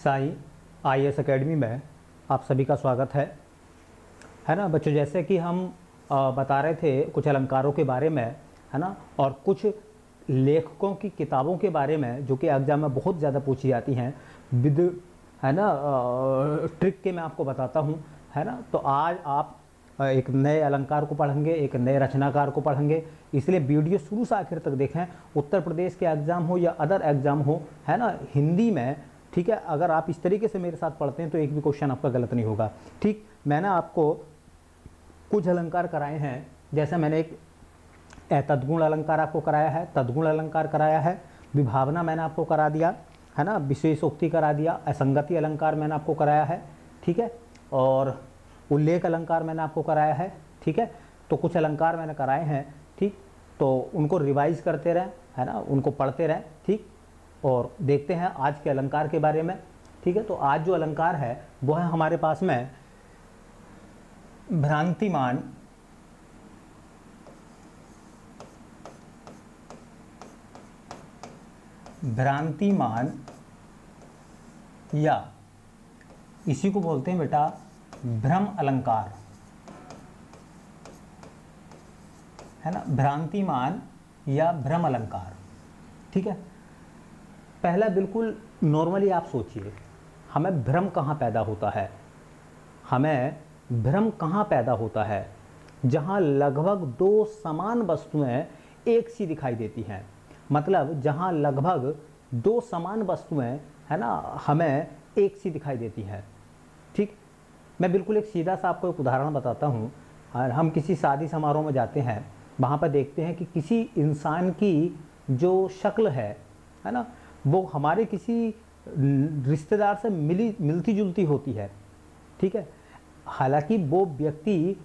Sai IAS academy में आप सभी का स्वागत है ना बच्चों। जैसे कि हम बता रहे थे कुछ अलंकारों के बारे में, है ना, और कुछ लेखकों की किताबों के बारे में जो कि एग्जाम में बहुत ज़्यादा पूछी जाती हैं विद, है ना, ट्रिक के मैं आपको बताता हूँ, है ना। तो आज आप एक नए अलंकार को पढ़ेंगे, एक नए रचनाकार को पढ़ेंगे, इसलिए वीडियो शुरू से आखिर तक देखें। उत्तर प्रदेश के एग्ज़ाम हो या अदर एग्ज़ाम हो, है ना, हिंदी में, ठीक है। अगर आप इस तरीके से मेरे साथ पढ़ते हैं तो एक भी क्वेश्चन आपका गलत नहीं होगा। ठीक, मैंने आपको कुछ अलंकार कराए हैं। जैसे मैंने एक तद्गुण अलंकार आपको कराया है, तद्गुण अलंकार कराया है, विभावना मैंने आपको करा दिया, है ना, विशेषोक्ति करा दिया, असंगति अलंकार मैंने आपको कराया है, ठीक है, और उल्लेख अलंकार मैंने आपको कराया है, ठीक है। तो कुछ अलंकार मैंने कराए हैं, ठीक। तो उनको रिवाइज करते रहें, है ना, उनको पढ़ते रहें, ठीक। और देखते हैं आज के अलंकार के बारे में, ठीक है। तो आज जो अलंकार है वो है हमारे पास में भ्रांतिमान, भ्रांतिमान या इसी को बोलते हैं बेटा भ्रम अलंकार, है ना, भ्रांतिमान या भ्रम अलंकार, ठीक है। पहला बिल्कुल नॉर्मली आप सोचिए, हमें भ्रम कहाँ पैदा होता है? हमें भ्रम कहाँ पैदा होता है? जहाँ लगभग दो समान वस्तुएं एक सी दिखाई देती हैं। मतलब जहाँ लगभग दो समान वस्तुएं, है ना, हमें एक सी दिखाई देती हैं, ठीक। मैं बिल्कुल एक सीधा सा आपको एक उदाहरण बताता हूँ। हम किसी शादी समारोह में जाते हैं, वहाँ पर देखते हैं कि किसी इंसान की जो शक्ल है ना, वो हमारे किसी रिश्तेदार से मिलती जुलती होती है, ठीक है। हालांकि वो व्यक्ति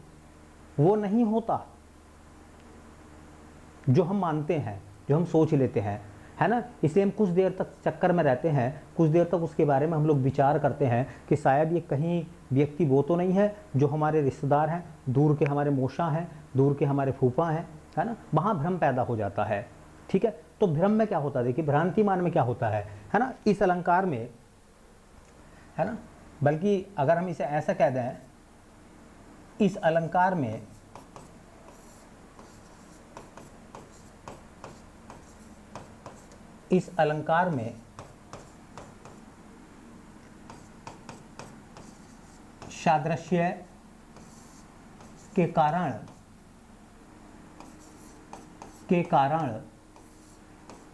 वो नहीं होता जो हम मानते हैं, जो हम सोच लेते हैं, है ना। इसलिए हम कुछ देर तक चक्कर में रहते हैं, कुछ देर तक उसके बारे में हम लोग विचार करते हैं कि शायद ये कहीं व्यक्ति वो तो नहीं है जो हमारे रिश्तेदार हैं, दूर के हमारे मौसा हैं, दूर के हमारे फूफा हैं, है ना। वहाँ भ्रम पैदा हो जाता है, ठीक है। तो भ्रम में क्या होता है, देखिए भ्रांतिमान में क्या होता है ना, इस अलंकार में, है ना, बल्कि अगर हम इसे ऐसा कह दें, इस अलंकार में सादृश्य के कारण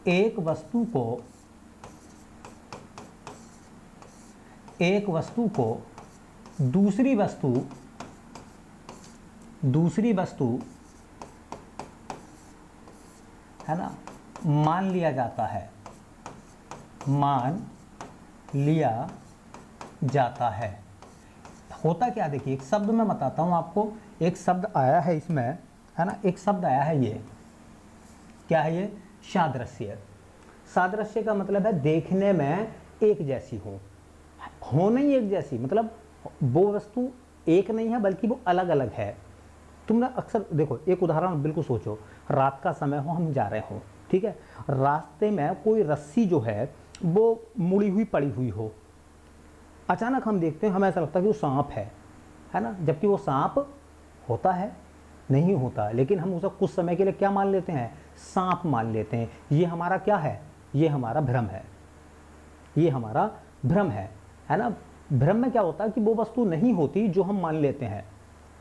एक वस्तु को दूसरी वस्तु, है ना, मान लिया जाता है, होता क्या, देखिए एक शब्द मैं बताता हूँ आपको। एक शब्द आया है इसमें, है ना, एक शब्द आया है, ये क्या है, ये सादृश्य। सादृश्य का मतलब है देखने में एक जैसी हो नहीं एक जैसी, मतलब वो वस्तु एक नहीं है बल्कि वो अलग अलग है। तुमने अक्सर देखो, एक उदाहरण बिल्कुल सोचो, रात का समय हो, हम जा रहे हो, ठीक है, रास्ते में कोई रस्सी जो है वो मुड़ी हुई पड़ी हुई हो, अचानक हम देखते हैं, हमें ऐसा लगता है कि वो सांप है ना, जबकि वो सांप होता है नहीं होता, लेकिन हम उसे कुछ समय के लिए क्या मान लेते हैं, सांप मान लेते हैं। ये हमारा क्या है, ये हमारा भ्रम है, ये हमारा भ्रम है ना। भ्रम में क्या होता है कि वो वस्तु नहीं होती जो हम मान लेते हैं,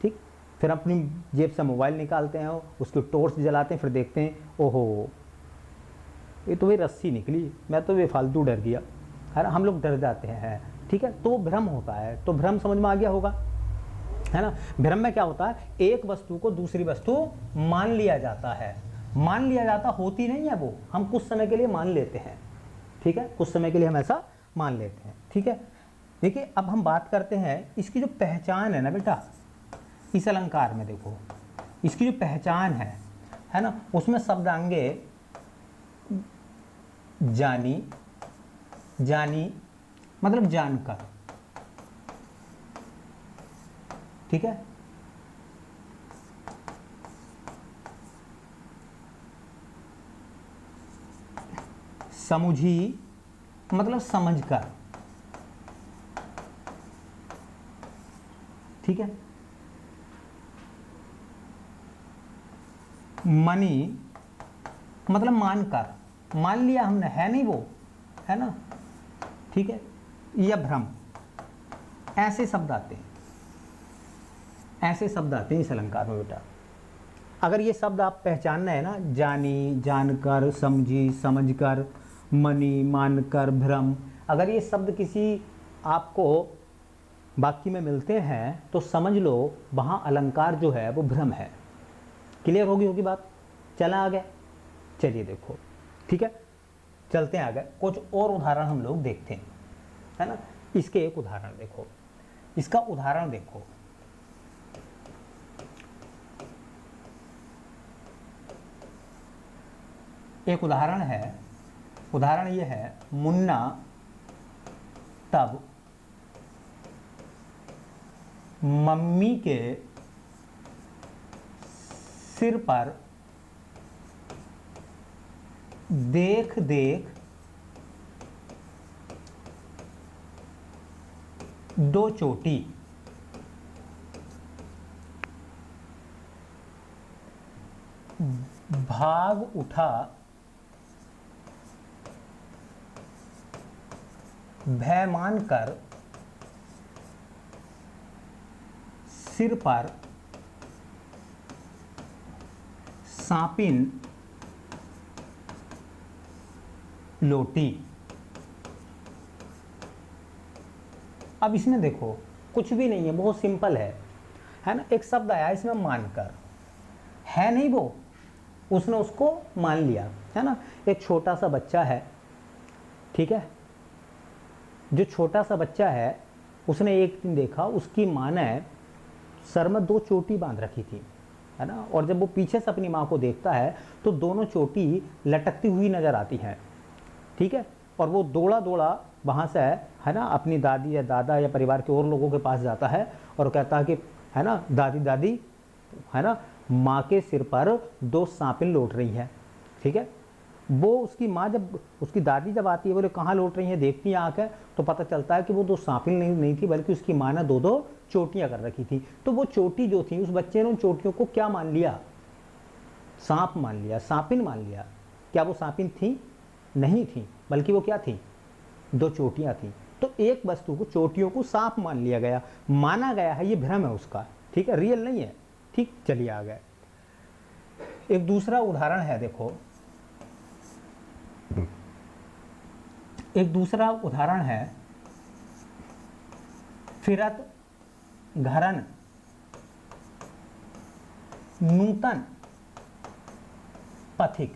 ठीक। फिर अपनी जेब से मोबाइल निकालते हैं, उसकी टॉर्च जलाते हैं, फिर देखते हैं ओहो ये तो वही रस्सी निकली, मैं तो बेफालतू डर गया, है ना, हम लोग डर जाते हैं, ठीक है। तो भ्रम होता है। तो भ्रम समझ में आ गया होगा, है ना। भ्रम में क्या होता है, एक वस्तु को दूसरी वस्तु मान लिया जाता है, मान लिया जाता होती नहीं है वो, हम कुछ समय के लिए मान लेते हैं, ठीक है, कुछ समय के लिए हम ऐसा मान लेते हैं, ठीक है। देखिए अब हम बात करते हैं इसकी जो पहचान है ना बेटा, इस अलंकार में देखो इसकी जो पहचान है ना, उसमें शब्दांगे जानी मतलब जानकर, ठीक है। समुझी मतलब समझकर, ठीक है। मनी मतलब मानकर, मान लिया हमने, है नहीं वो, है ना, ठीक है। या भ्रम, ऐसे शब्द आते हैं, ऐसे शब्द आते हैं इस अलंकार में बेटा। अगर ये शब्द आप पहचानना है ना, जानी, जानकर, समझी, समझकर, मनी, मानकर, भ्रम, अगर ये शब्द किसी आपको वाक्य में मिलते हैं तो समझ लो वहाँ अलंकार जो है वो भ्रम है। क्लियर होगी बात? चला आगे, चलिए देखो, ठीक है, चलते हैं आगे। कुछ और उदाहरण हम लोग देखते हैं, है ना। इसके एक उदाहरण देखो, इसका उदाहरण देखो। एक उदाहरण है, उदाहरण ये है, मुन्ना तब मम्मी के सिर पर देख देख दो चोटी भाग उठा, भय मानकर सिर पर सांपिन लोटी। अब इसमें देखो कुछ भी नहीं है, बहुत सिंपल है ना। एक शब्द आया इसमें मानकर, है नहीं वो, उसने उसको मान लिया, है ना। एक छोटा सा बच्चा है, ठीक है, जो छोटा सा बच्चा है उसने एक दिन देखा उसकी माँ ने सर में दो चोटी बांध रखी थी, है ना। और जब वो पीछे से अपनी माँ को देखता है तो दोनों चोटी लटकती हुई नजर आती हैं, ठीक है। और वो दौड़ा दौड़ा वहाँ से, है ना, अपनी दादी या दादा या परिवार के और लोगों के पास जाता है और कहता है कि, है ना, दादी दादी, है ना, माँ के सिर पर दो सांपिन लौट रही है, ठीक है। वो उसकी माँ जब, उसकी दादी जब आती है, बोले कहाँ लौट रही है, देखती है आँखें, तो पता चलता है कि वो दो सांपिन नहीं थी, बल्कि उसकी माँ ने दो दो चोटियाँ कर रखी थी। तो वो चोटी जो थी, उस बच्चे ने उन चोटियों को क्या मान लिया? सांप मान लिया, सांपिन मान लिया। क्या वो सांपिन थी? नहीं थी, बल्कि वो क्या थी? दो चोटियाँ थी। तो एक वस्तु को, चोटियों को सांप मान लिया गया, माना गया है, ये भ्रम है उसका, ठीक है, रियल नहीं है, ठीक। चलिए आ गए, एक दूसरा उदाहरण है, देखो एक दूसरा उदाहरण है, फिरत घरन नूतन पथिक।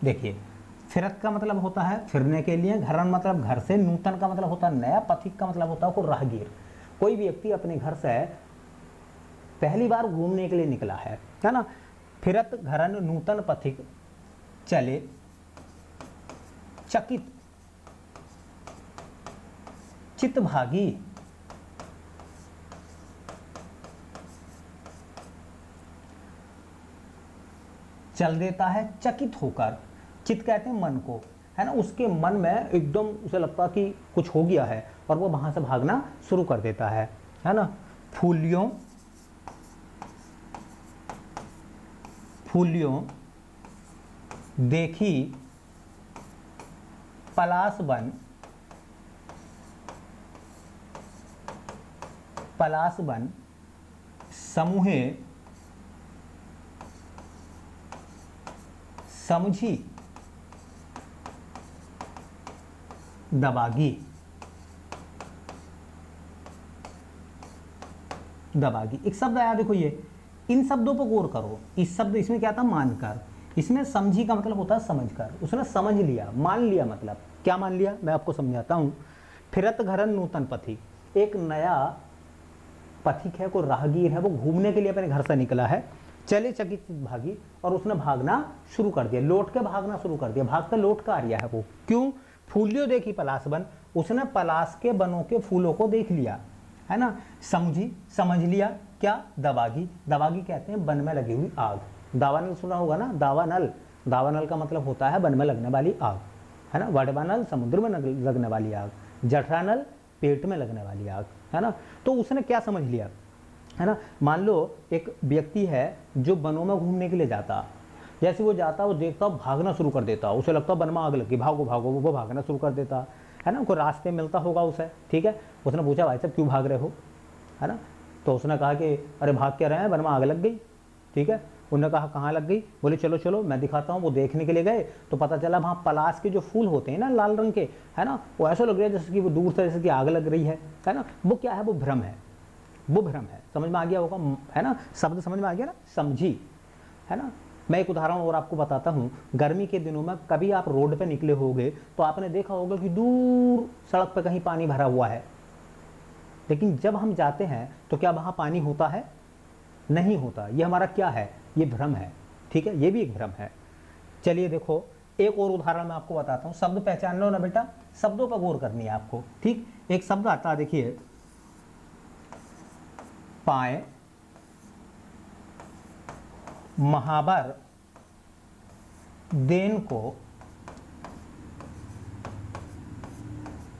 देखिए, फिरत का मतलब होता है फिरने के लिए, घरन मतलब घर से, नूतन का मतलब होता है नया, पथिक का मतलब होता है कोई राहगीर। कोई व्यक्ति अपने घर से पहली बार घूमने के लिए निकला है ना। फिरत घरन नूतन पथिक चले चकित चित्तभागी। चल देता है चकित होकर, चित कहते हैं मन को, है ना। उसके मन में एकदम उसे लगता कि कुछ हो गया है और वो वहां से भागना शुरू कर देता है ना। फूलियों फूलियों देखी पलाश बन समूहे समझी दबागी। एक शब्द आया, देखो ये, इन शब्दों पर गौर करो। इस शब्द, इसमें क्या था? मानकर। इसमें समझी का मतलब होता है समझकर। उसने समझ लिया, मान लिया, मतलब क्या मान लिया, मैं आपको समझाता हूं। फिरत घरन नूतन पथिक, एक नया पथिक है, कोई राहगीर है, वो घूमने के लिए अपने घर से निकला है। चले चकित भागी, और उसने भागना शुरू कर दिया, लौट के भागना शुरू कर दिया, भागकर लौट कर आ रहा है वो। क्यों? फूलियों देखी पलाश बन, उसने पलाश के बनों के फूलों को देख लिया, है ना। समझी, समझ लिया, क्या? दबागी। दबागी कहते हैं बन में लगी हुई आग। दावानल सुना होगा ना, दावानल। दावानल का मतलब होता है बन में लगने वाली आग, है ना। वडवानल समुद्र में लगने वाली आग। जठरानल पेट में लगने वाली आग, है ना। तो उसने क्या समझ लिया, है ना, मान लो एक व्यक्ति है जो वनों में घूमने के लिए जाता, जैसे वो जाता वो देखता भागना शुरू कर देता, उसे लगता वन में आग लगी, भागो भागो, वो भागना शुरू कर देता, है ना। कोई रास्ते मिलता होगा उसे, ठीक है, उसने पूछा भाई साहब क्यों भाग रहे हो, है ना। तो उसने कहा कि अरे भाग क्या रहे हैं, वन में आग लग गई, ठीक है। उन्होंने कहा कहाँ लग गई, बोले चलो चलो मैं दिखाता हूँ। वो देखने के लिए गए तो पता चला वहाँ पलाश के जो फूल होते हैं ना लाल रंग के, है ना, वो ऐसा लग रहा है जैसे कि वो दूर से जैसे कि आग लग रही है ना। वो क्या है, वो भ्रम है, वो भ्रम है। समझ में आ गया होगा, है ना, शब्द समझ में आ गया ना, समझी, है ना। मैं एक उदाहरण और आपको बताता हूँ। गर्मी के दिनों में कभी आप रोड पे निकले होंगे तो आपने देखा होगा कि दूर सड़क पे कहीं पानी भरा हुआ है, लेकिन जब हम जाते हैं तो क्या वहाँ पानी होता है, नहीं होता। ये हमारा क्या है, ये भ्रम है, ठीक है, ये भी एक भ्रम है। चलिए देखो एक और उदाहरण मैं आपको बताता हूँ। शब्द पहचान लो ना बेटा, शब्दों पर गौर करनी है आपको, ठीक। एक शब्द आता है, देखिए, पाए महावर देन को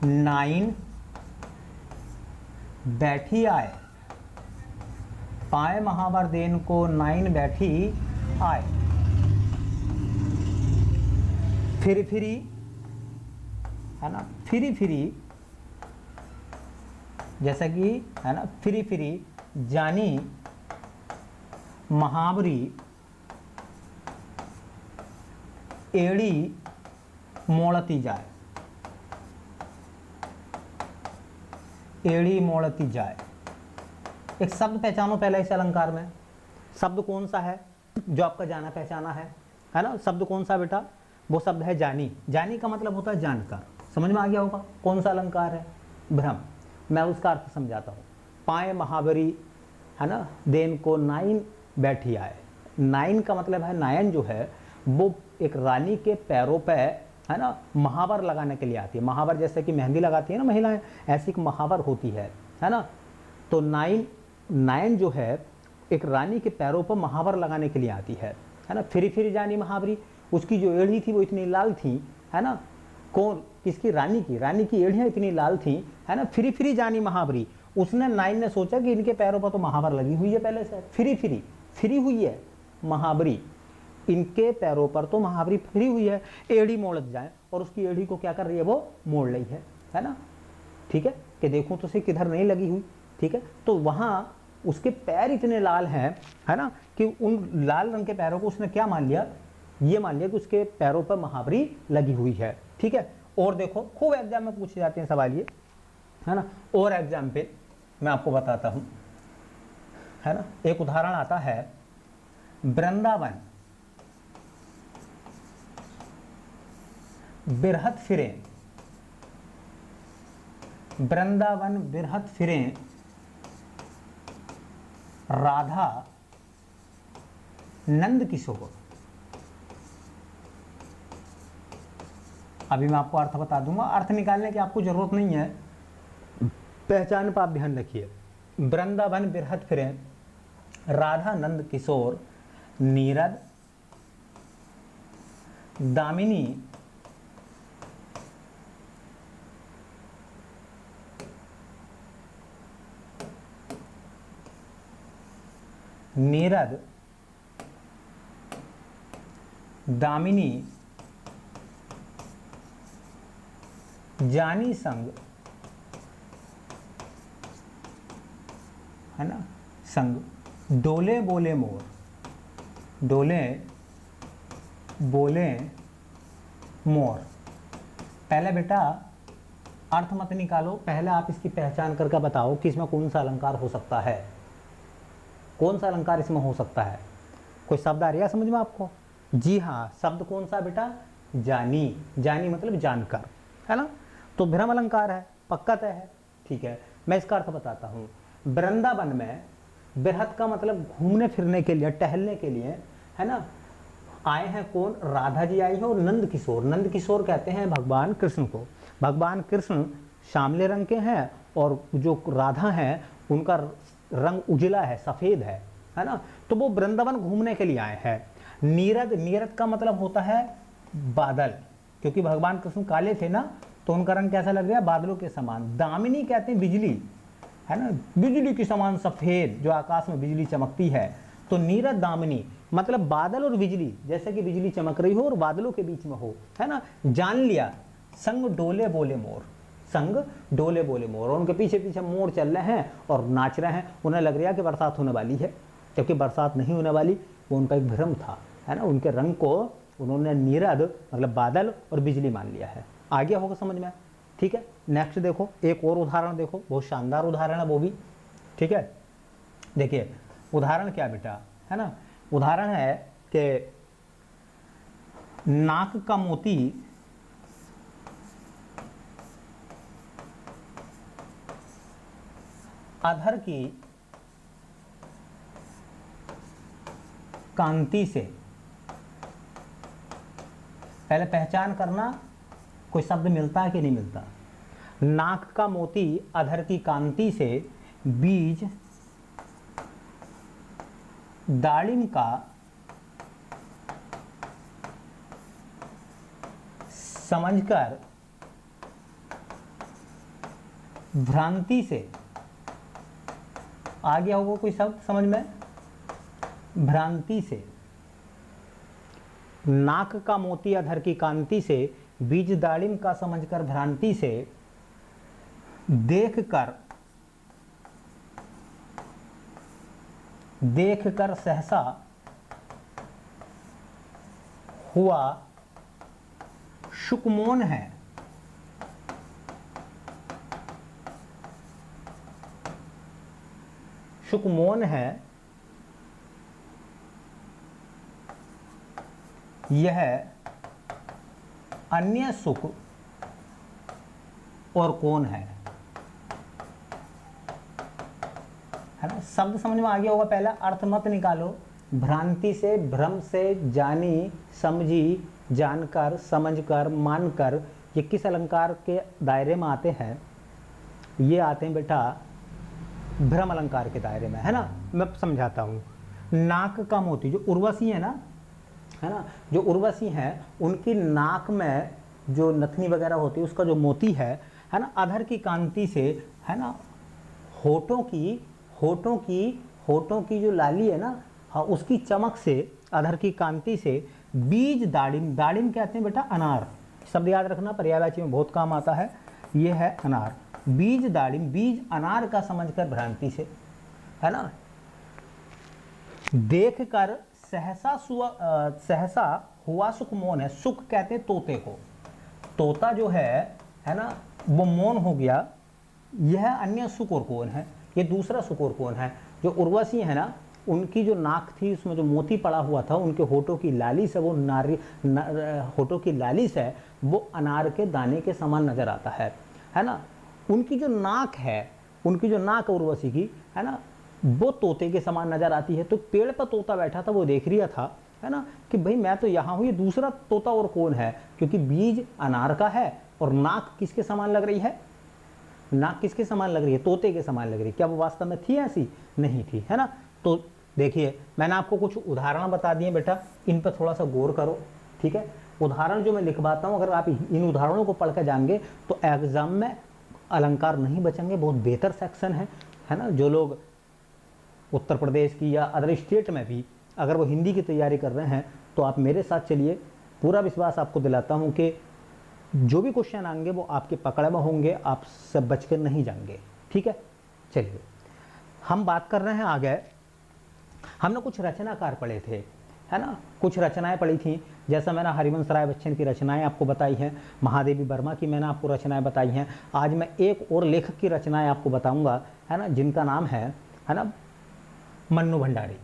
नाइन बैठी आए, पाए महावर देन को नाइन बैठी आए। फिरी फिरी, है ना, फिरी फिरी, जैसा कि, है ना, फिरी फिरी जानी महावरी एड़ी मोड़ती जाए, एड़ी मोड़ती जाए। एक शब्द पहचानो पहले इस अलंकार में। शब्द कौन सा है जो आपका जाना पहचाना है ना। शब्द कौन सा बेटा, वो शब्द है जानी। जानी का मतलब होता है जानकर। समझ में आ गया होगा कौन सा अलंकार है, भ्रम। मैं उसका अर्थ समझाता हूँ। पाए महावरी, है ना, देन को नाइन बैठी आए। नाइन का मतलब है, नायन जो है वो एक रानी के पैरों पे, है ना, महावर लगाने के लिए आती है। महावर जैसे कि मेहंदी लगाती है ना महिलाएं, ऐसी एक महावर होती है ना। तो नाइन जो है एक रानी के पैरों पर महावर लगाने के लिए आती है ना। फिरी फिरी जानी महावरी, उसकी जो एड़ी थी वो इतनी लाल थी, है ना। कौन, किसकी, रानी की। रानी की एड़ियाँ इतनी लाल थी, है ना। फिरी फिरी जानी महावरी, उसने, नाइन ने सोचा कि इनके पैरों पर तो महावर लगी हुई है पहले से, फिरी फिरी, फिरी हुई है महावरी, इनके पैरों पर तो महावरी फिरी हुई है, एड़ी मोड़ जाए, और उसकी एड़ी को क्या कर रही है, वो मोड़ रही है ना। ठीक है, कि देखूं तो उसे किधर नहीं लगी हुई, ठीक है। तो वहां उसके पैर इतने लाल हैं, है ना, कि उन लाल रंग के पैरों को उसने क्या मान लिया, ये मान लिया कि उसके पैरों पर महावरी लगी हुई है, ठीक है। और देखो खूब एग्जाम में पूछे जाते हैं सवाल ये, है ना। और एग्जाम्पल मैं आपको बताता हूं, है ना। एक उदाहरण आता है, वृंदावन बिरहत फिरे, वृंदावन बिरहत फिरे राधा नंद किशोर। अभी मैं आपको अर्थ बता दूंगा, अर्थ निकालने की आपको जरूरत नहीं है, पहचान पर आप ध्यान रखिए। वृंदावन बिरहत फिरे राधा नंद किशोर नीरद दामिनी नीरद दामिनी जानी संग, है ना, संग डोले बोले मोर, डोले बोले मोर। पहले बेटा अर्थ मत निकालो, पहले आप इसकी पहचान करके बताओ कि इसमें कौन सा अलंकार हो सकता है, कौन सा अलंकार इसमें हो सकता है। कोई शब्द आ रहा है समझ में आपको? जी हाँ, शब्द कौन सा बेटा, जानी। जानी मतलब जानकर, है ना। तो भ्रम अलंकार है, पक्का तय है, ठीक है। मैं इसका अर्थ बताता हूँ। वृंदावन में बिरहत का मतलब घूमने फिरने के लिए, टहलने के लिए, है ना, आए हैं कौन, राधा जी आई है, और नंद किशोर। नंद किशोर कहते हैं भगवान कृष्ण को। भगवान कृष्ण श्यामले रंग के हैं, और जो राधा हैं उनका रंग उजला है, सफेद है ना। तो वो वृंदावन घूमने के लिए आए हैं। नीरद, नीरद का मतलब होता है बादल, क्योंकि भगवान कृष्ण काले थे ना, तो उनका रंग कैसा लग रहा है? बादलों के समान। दामिनी कहते हैं बिजली, है ना, बिजली के समान सफेद, जो आकाश में बिजली चमकती है। तो नीरद दामिनी मतलब बादल और बिजली, जैसे कि बिजली चमक रही हो और बादलों के बीच में हो, है ना। जान लिया संग डोले बोले मोर, संग डोले बोले मोर, और उनके पीछे पीछे मोर चल रहे हैं और नाच रहे हैं। उन्हें लग रहा है कि बरसात होने वाली है, जबकि बरसात नहीं होने वाली, वो उनका एक भ्रम था, है ना। उनके रंग को उन्होंने नीरद मतलब बादल और बिजली मान लिया है। आ गया होगा समझ में? ठीक है, नेक्स्ट देखो, एक और उदाहरण देखो, बहुत शानदार उदाहरण है वो भी। ठीक है, देखिए उदाहरण क्या बेटा, है ना, उदाहरण है कि नाक का मोती अधर की कांति से, पहले पहचान करना कोई शब्द मिलता है कि नहीं मिलता। नाक का मोती अधर की कांति से बीज दाड़िम का समझकर भ्रांति से, आ गया होगा कोई शब्द समझ में? भ्रांति से। नाक का मोती अधर की कांति से बीज दाड़िम का समझकर भ्रांति से, देखकर सहसा हुआ शुकमोन है। शुकमोन है यह अन्य सुख और कौन है ना। शब्द समझ में आ गया होगा। पहला अर्थ मत निकालो, भ्रांति से, भ्रम से, जानी समझी, जानकर, समझकर, मानकर, ये किस अलंकार के दायरे में आते हैं? ये आते हैं बेटा भ्रम अलंकार के दायरे में, है ना। मैं समझाता हूं। नाक का मोती, जो उर्वशी है ना, जो उर्वशी हैं उनकी नाक में जो नथनी वगैरह होती है, उसका जो मोती है ना, अधर की कांति से, है ना, होठों की जो लाली है ना, हाँ, उसकी चमक से, अधर की कांति से बीज दाड़िम, दाड़िम कहते हैं बेटा अनार, शब्द याद रखना, पर्यायवाची में बहुत काम आता है। ये है अनार, बीज दाड़िम, बीज अनार का समझकर भ्रांति से, है ना, देख कर सहसा हुआ सुख मौन है। सुख कहते हैं तोते को, तोता जो है ना, वो मौन हो गया। यह अन्य सुख और कौन है? ये दूसरा सुख और कौन है? जो उर्वशी है ना, उनकी जो नाक थी उसमें जो मोती पड़ा हुआ था, उनके होठों की लाली से, वो होठों की लाली से वो अनार के दाने के समान नजर आता है ना। उनकी जो नाक है, उनकी जो नाक उर्वशी की, है ना, वो तोते के समान नजर आती है। तो पेड़ पर तोता बैठा था, वो देख रहा था, है ना, कि भाई मैं तो यहाँ हूँ, ये दूसरा तोता और कौन है? क्योंकि बीज अनार का है और नाक किसके समान लग रही है? नाक किसके समान लग रही है? तोते के समान लग रही है। क्या वो वास्तव में थी ऐसी? नहीं थी, है ना। तो देखिए, मैंने आपको कुछ उदाहरण बता दिए बेटा, इन पर थोड़ा सा गौर करो। ठीक है, उदाहरण जो मैं लिखवाता हूँ, अगर आप इन उदाहरणों को पढ़ कर जाएंगे तो एग्जाम में अलंकार नहीं बचेंगे। बहुत बेहतर सेक्शन है ना। जो लोग उत्तर प्रदेश की या अदर स्टेट में भी अगर वो हिंदी की तैयारी कर रहे हैं, तो आप मेरे साथ चलिए। पूरा विश्वास आपको दिलाता हूँ कि जो भी क्वेश्चन आएंगे वो आपके पकड़ में होंगे, आप सब बच कर नहीं जाएंगे। ठीक है, चलिए हम बात कर रहे हैं आगे। हमने कुछ रचनाकार पढ़े थे, है ना, कुछ रचनाएं पढ़ी थी। जैसा मैंने हरिवंश राय बच्चन की रचनाएं आपको बताई हैं, महादेवी वर्मा की मैंने आपको रचनाएं बताई हैं। आज मैं एक और लेखक की रचनाएं आपको बताऊंगा, है ना, जिनका नाम है ना, मन्नू भंडारी।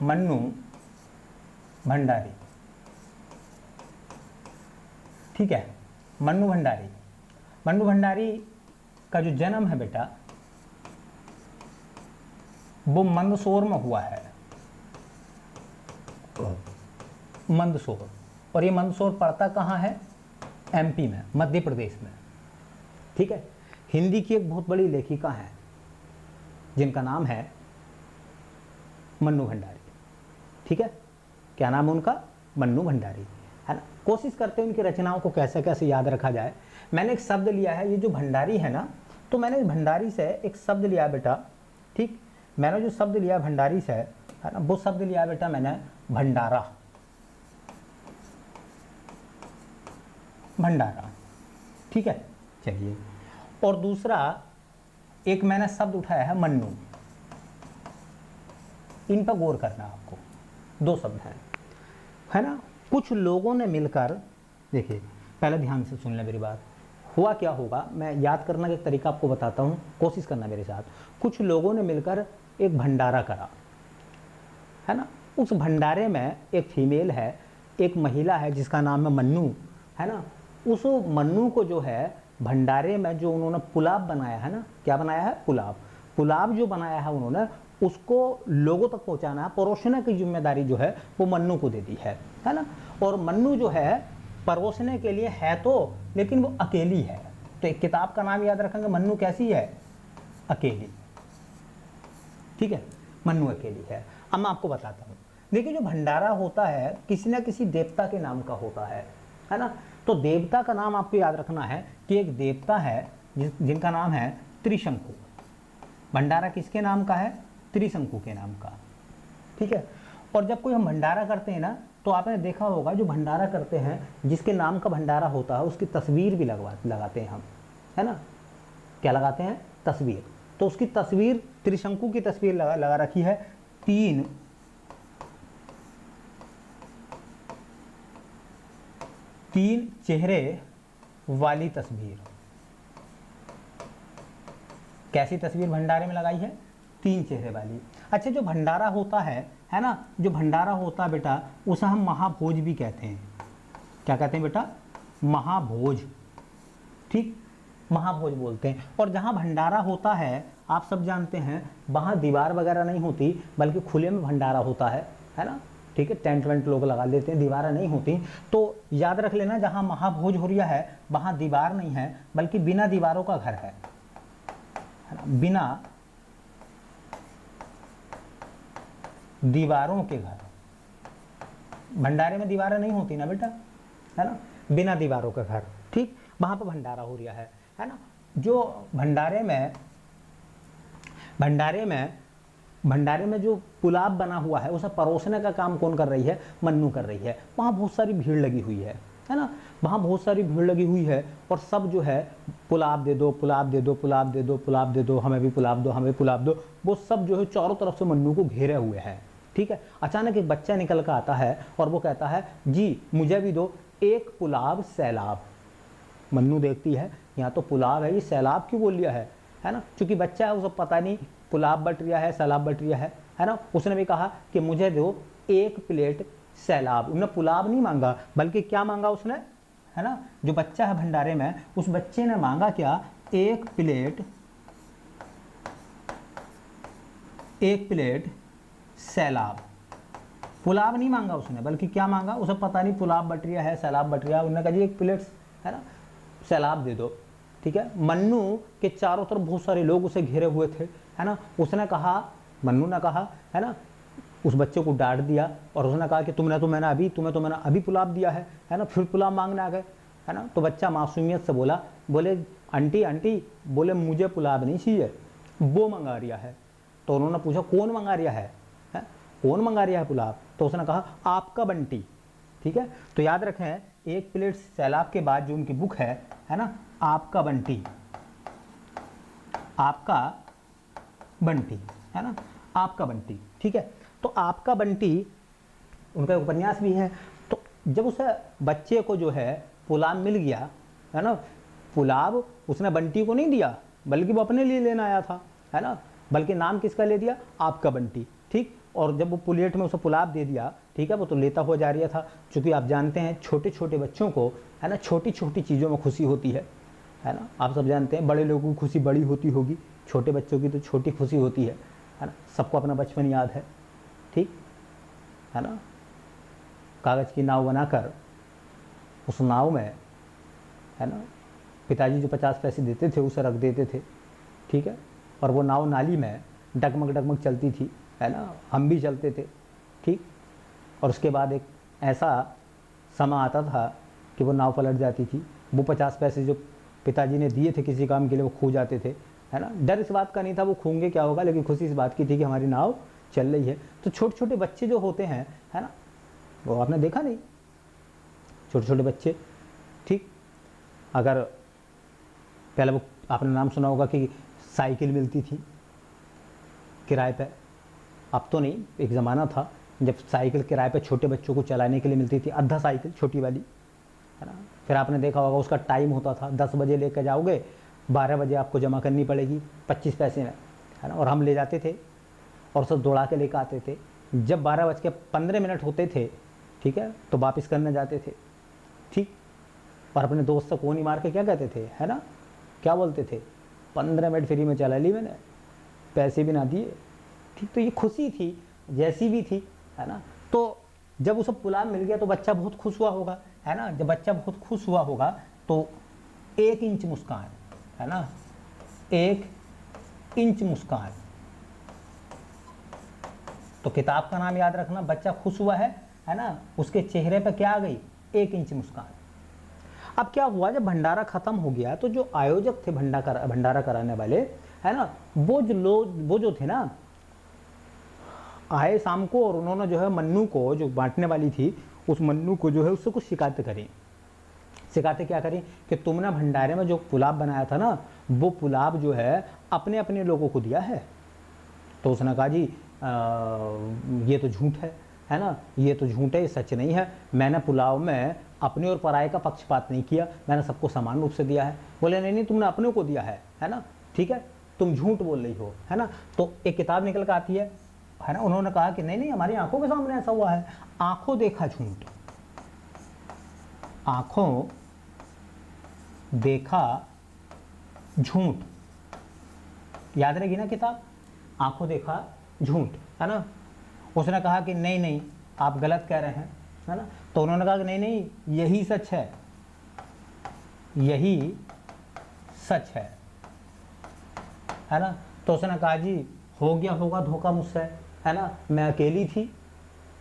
मन्नू भंडारी, ठीक है। मन्नू भंडारी का जो जन्म है बेटा, वो मंदसौर में हुआ है, मंदसौर। और ये मंदसौर पड़ता कहाँ है? एमपी में, मध्य प्रदेश में। ठीक है, हिंदी की एक बहुत बड़ी लेखिका है जिनका नाम है मन्नू भंडारी। ठीक है, क्या नाम है उनका? मन्नू भंडारी। है ना। कोशिश करते हैं उनकी रचनाओं को कैसे कैसे याद रखा जाए। मैंने एक शब्द लिया है, ये जो भंडारी है ना, तो मैंने भंडारी से एक शब्द लिया बेटा, ठीक। मैंने जो शब्द लिया भंडारी से, है ना, वो शब्द लिया बेटा मैंने भंडारा, भंडारा, ठीक है। चलिए, और दूसरा एक मैंने शब्द उठाया है मन्नू। इन पर गौर करना आपको, दो शब्द हैं, है ना। कुछ लोगों ने मिलकर, देखिए पहले ध्यान से सुन लें मेरी बात। हुआ क्या होगा, मैं याद करने का एक तरीका आपको बताता हूँ, कोशिश करना मेरे साथ। कुछ लोगों ने मिलकर एक भंडारा करा, है ना। उस भंडारे में एक फीमेल है, एक महिला है जिसका नाम है मन्नू, है ना। उस मन्नू को जो है भंडारे में जो उन्होंने पुलाव बनाया है ना, क्या बनाया है, पुलाव। पुलाव जो बनाया है उन्होंने, उसको लोगों तक पहुंचाना है, परोसने की जिम्मेदारी जो है वो मन्नू को दे दी है ना। और मन्नू जो है परोसने के लिए है तो, लेकिन वो अकेली है। तो एक किताब का नाम याद रखेंगे, मन्नू कैसी है, अकेली, ठीक है, मन्नू अकेली है। अब मैं आपको बताता हूँ, देखिए जो भंडारा होता है किसी न किसी देवता के नाम का होता है ना। तो देवता का नाम आपको याद रखना है कि एक देवता है जिनका नाम है त्रिशंकु। भंडारा किसके नाम का है, त्रिशंकु के नाम का, ठीक है। और जब कोई हम भंडारा करते हैं ना, तो आपने देखा होगा जो भंडारा करते हैं जिसके नाम का भंडारा होता है उसकी तस्वीर भी लगाते हैं हम, है ना। क्या लगाते हैं, तस्वीर। तो उसकी तस्वीर, त्रिशंकु की तस्वीर लगा रखी है, तीन चेहरे वाली तस्वीर। कैसी तस्वीर भंडारे में लगाई है, तीन चेहरे वाली। अच्छा, जो भंडारा होता है ना, जो भंडारा होता है बेटा, उसे हम महाभोज भी कहते हैं। क्या कहते हैं बेटा, महाभोज, ठीक, महाभोज बोलते हैं। और जहाँ भंडारा होता है आप सब जानते हैं, वहाँ दीवार वगैरह नहीं होती, बल्कि खुले में भंडारा होता है ना, ठीक है। टेंट वेंट लोग लगा लेते हैं, दीवारें नहीं होती। तो याद रख लेना, जहाँ महाभोज हो रहा है वहाँ दीवार नहीं है, बल्कि बिना दीवारों का घर है ना, बिना दीवारों के घर। भंडारे में दीवारें नहीं होती ना बेटा, है ना, बिना दीवारों का घर, ठीक। वहां पर भंडारा हो रहा है ना। जो भंडारे में जो पुलाव बना हुआ है उसे परोसने का काम कौन कर रही है, मन्नू कर रही है। वहां बहुत सारी भीड़ लगी हुई है ना, वहां बहुत सारी भीड़ लगी हुई है। और सब जो है पुलाव दे दो, पुलाव दे दो, पुलाव दे दो, पुलाव दे दो, हमें भी पुलाव दो, हमें पुलाव दो। वो सब जो है चारों तरफ से मन्नू को घेरे हुए हैं, ठीक है। अचानक एक बच्चा निकल कर आता है और वो कहता है, जी मुझे भी दो एक पुलाव सैलाब। मन्नू देखती है यहाँ तो पुलाव है, ये सैलाब क्यों बोल लिया है ना। क्योंकि बच्चा है, उसे पता नहीं पुलाव बट रहा है, सैलाब बट रहा है ना। उसने भी कहा कि मुझे दो एक प्लेट सैलाब। उसने पुलाव नहीं मांगा, बल्कि क्या मांगा उसने, है ना। जो बच्चा है भंडारे में, उस बच्चे ने मांगा क्या, एक प्लेट सैलाब। पुलाव नहीं मांगा उसने, बल्कि क्या मांगा, उसे पता नहीं पुलाव बट रहा है, सैलाब बट रहा है। उन्होंने कहा जी एक प्लेट, है ना, सैलाब दे दो, ठीक है। मन्नू के चारों तरफ बहुत सारे लोग उसे घेरे हुए थे, है ना। उसने कहा, मन्नू ने कहा, है ना, उस बच्चे को डांट दिया और उसने कहा कि तुम्हें तो मैंने अभी पुलाव दिया है ना, फिर पुलाव मांगने आ गए, है ना। तो बच्चा मासूमियत से बोले आंटी, बोले मुझे पुलाव नहीं चाहिए, वो मंगा रिया है। तो उन्होंने पूछा कौन मंगा रिया है, कौन मंगा रिया है पुलाव। तो उसने कहा आपका बंटी, ठीक है। तो याद रखें, एक प्लेट सैलाब के बाद जो उनकी बुक है ना, आपका बंटी, है ना, आपका बंटी, ठीक है। तो आपका बंटी उनका उपन्यास भी है। तो जब उस बच्चे को जो है पुलाव मिल गया, है ना, पुलाव उसने बंटी को नहीं दिया, बल्कि वो अपने लिए लेना आया था, है ना। बल्कि नाम किसका ले दिया, आपका बंटी, ठीक। और जब वो प्लेट में उसे पुलाव दे दिया, ठीक है, वो तो लेता हुआ जा रहा था। क्योंकि आप जानते हैं छोटे छोटे बच्चों को, है ना, छोटी छोटी चीज़ों में खुशी होती है ना। आप सब जानते हैं बड़े लोगों की खुशी बड़ी होती होगी, छोटे बच्चों की तो छोटी खुशी होती है ना। सबको अपना बचपन याद है, ठीक है ना। कागज़ की नाव बनाकर उस नाव में, है ना, पिताजी जो 50 पैसे देते थे उसे रख देते थे, ठीक है। और वो नाव नाली में डगमग डगमग चलती थी, है ना, हम भी चलते थे, ठीक। और उसके बाद एक ऐसा समय आता था कि वो नाव पलट जाती थी, वो 50 पैसे जो पिताजी ने दिए थे किसी काम के लिए वो खो जाते थे, है ना। डर इस बात का नहीं था वो खोंगे क्या होगा, लेकिन खुशी इस बात की थी कि हमारी नाव चल रही है। तो छोटे छोटे बच्चे जो होते हैं, है ना, वो आपने देखा नहीं, छोटे छोटे बच्चे, ठीक, अगर पहले वो आपने नाम सुना होगा कि साइकिल मिलती थी किराए पे, अब तो नहीं, एक ज़माना था जब साइकिल किराए पे छोटे बच्चों को चलाने के लिए मिलती थी, अद्धा साइकिल छोटी वाली, है ना। फिर आपने देखा होगा उसका टाइम होता था, 10 बजे लेकर जाओगे, 12 बजे आपको जमा करनी पड़ेगी 25 पैसे में, है ना। और हम ले जाते थे और सब दौड़ा के लेकर आते थे। जब 12:15 होते थे, ठीक है, तो वापस करने जाते थे, ठीक। और अपने दोस्त को कोनी मार के क्या कहते थे, है ना, क्या बोलते थे, 15 मिनट फ्री में चला ली मैंने, पैसे भी ना दिए, ठीक। तो ये खुशी थी जैसी भी थी, है ना। तो जब उसे पुलाव मिल गया तो बच्चा बहुत खुश हुआ होगा, है ना। जब बच्चा बहुत खुश हुआ होगा तो 1 इंच मुस्कान, है ना, 1 इंच मुस्कान। तो किताब का नाम याद रखना, बच्चा खुश हुआ है ना, उसके चेहरे पर क्या आ गई, 1 इंच मुस्कान। अब क्या हुआ, जब भंडारा खत्म हो गया तो जो आयोजक थे भंडारा कराने वाले, है ना, वो जो थे ना, आए शाम को और उन्होंने जो है मन्नू को, जो बांटने वाली थी, उस मन्नू को जो है उससे कुछ शिकायतें करी। शिकायतें क्या करी कि तुमने भंडारे में जो पुलाव बनाया था ना, वो पुलाव जो है अपने अपने लोगों को दिया है। तो उसने कहा जी ये तो झूठ है ना, ये तो झूठ है, ये सच नहीं है। मैंने पुलाव में अपने और पराये का पक्षपात नहीं किया, मैंने सबको समान रूप से दिया है। बोले नहीं नहीं, तुमने अपने को दिया है ना, ठीक है, तुम झूठ बोल रही हो, है ना। तो एक किताब निकल कर आती है ना। उन्होंने कहा कि नहीं नहीं, हमारी आंखों के सामने ऐसा हुआ है, आंखों देखा झूठ, आंखों देखा झूठ, याद रहेगी ना किताब, आंखों देखा झूठ, है ना। उसने कहा कि नहीं नहीं, आप गलत कह रहे हैं, है ना। तो उन्होंने कहा कि नहीं नहीं, यही सच है, यही सच है ना। तो उसने कहा जी हो गया होगा धोखा मुझसे, है ना, मैं अकेली थी,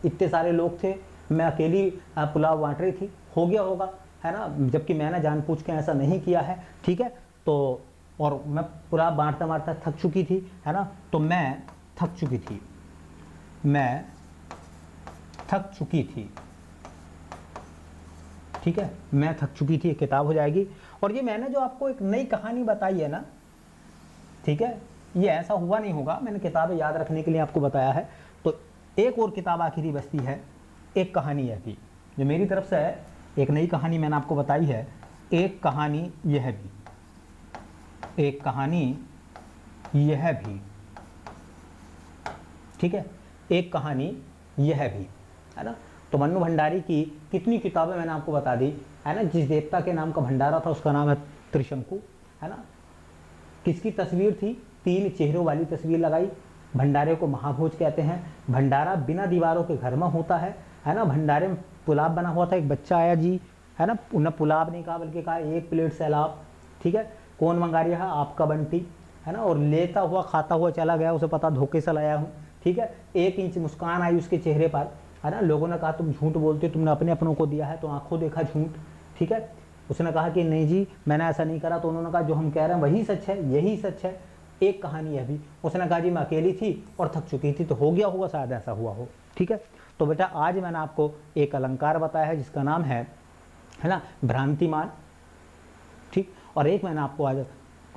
इतने सारे लोग थे, मैं अकेली पुलाव बांट रही थी, हो गया होगा, है ना, जबकि मैंने जानबूझ के ऐसा नहीं किया है, ठीक है। तो और मैं पुलाव बांटता बांटता थक चुकी थी, है ना, तो मैं थक चुकी थी, मैं थक चुकी थी, ठीक है, मैं थक चुकी थी, किताब हो जाएगी। और ये मैंने जो आपको एक नई कहानी बताई है ना, ठीक है, ये ऐसा हुआ नहीं होगा, मैंने किताबें याद रखने के लिए आपको बताया है। तो एक और किताब आखिरी बचती है, एक कहानी है भी जो मेरी तरफ से है, एक नई कहानी मैंने आपको बताई है, एक कहानी यह भी, एक कहानी यह भी, ठीक है, एक कहानी यह भी, है ना। तो मन्नू भंडारी की कितनी किताबें मैंने आपको बता दी, है ना। जिस देवता के नाम का भंडारा था उसका नाम है त्रिशंकु, है ना। किसकी तस्वीर थी, 3 चेहरों वाली तस्वीर लगाई। भंडारे को महाभोज कहते हैं। भंडारा बिना दीवारों के घर में होता है ना। भंडारे में पुलाव बना हुआ था, एक बच्चा आया जी, है ना, उन्हें पुलाव नहीं कहा बल्कि कहा 1 प्लेट सैलाब, ठीक है। कौन मंगा रहा है, आपका बंटी, है ना। और लेता हुआ खाता हुआ चला गया, उसे पता धोखे से लाया हूँ, ठीक है। 1 इंच मुस्कान आई उसके चेहरे पर, है ना। लोगों ने कहा तुम झूठ बोलते हो, तुमने अपने अपनों को दिया है, तो आंखों देखा झूठ, ठीक है। उसने कहा कि नहीं जी मैंने ऐसा नहीं करा। तो उन्होंने कहा जो हम कह रहे हैं वही सच है, यही सच है, एक कहानी है भी। उसने कहा जी मैं अकेली थी और थक चुकी थी, तो हो गया होगा, शायद ऐसा हुआ हो, ठीक है। तो बेटा आज मैंने आपको एक अलंकार बताया है जिसका नाम है ना, भ्रांतिमान, ठीक। और एक मैंने आपको आज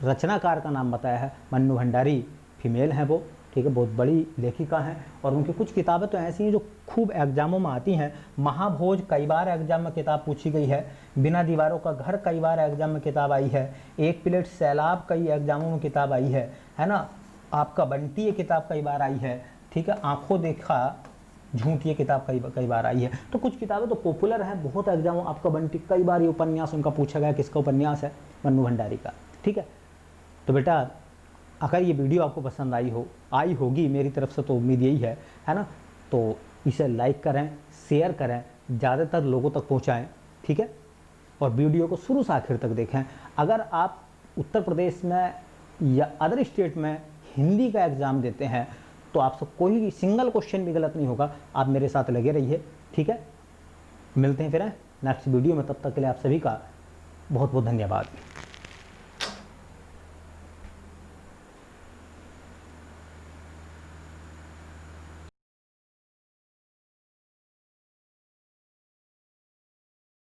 रचनाकार का नाम बताया है, मन्नू भंडारी, फीमेल हैं वो, ठीक है, बहुत बड़ी लेखिका हैं। और उनकी कुछ किताबें तो ऐसी हैं जो खूब एग्जामों में आती हैं। महाभोज कई बार एग्जाम में किताब पूछी गई है, बिना दीवारों का घर कई बार एग्जाम में किताब आई है, 1 प्लेट सैलाब कई एग्जामों में किताब आई है ना। आपका बंटी ये किताब कई बार आई है, ठीक है। आंखों देखा झूठ ये किताब कई बार आई है। तो कुछ किताबें तो पॉपुलर हैं बहुत एग्जामों, आपका बंटी कई बार ये उपन्यास उनका पूछा गया, किसका उपन्यास है, मन्नू भंडारी का, ठीक है। तो बेटा अगर ये वीडियो आपको पसंद आई होगी, मेरी तरफ से तो उम्मीद यही है ना। तो इसे लाइक करें, शेयर करें, ज़्यादातर लोगों तक पहुंचाएं, ठीक है। और वीडियो को शुरू से आखिर तक देखें। अगर आप उत्तर प्रदेश में या अदर स्टेट में हिंदी का एग्ज़ाम देते हैं तो आपसे कोई सिंगल क्वेश्चन भी गलत नहीं होगा। आप मेरे साथ लगे रहिए, ठीक है। मिलते हैं फिर। नेक्स्ट वीडियो में। तब तक के लिए आप सभी का बहुत बहुत धन्यवाद।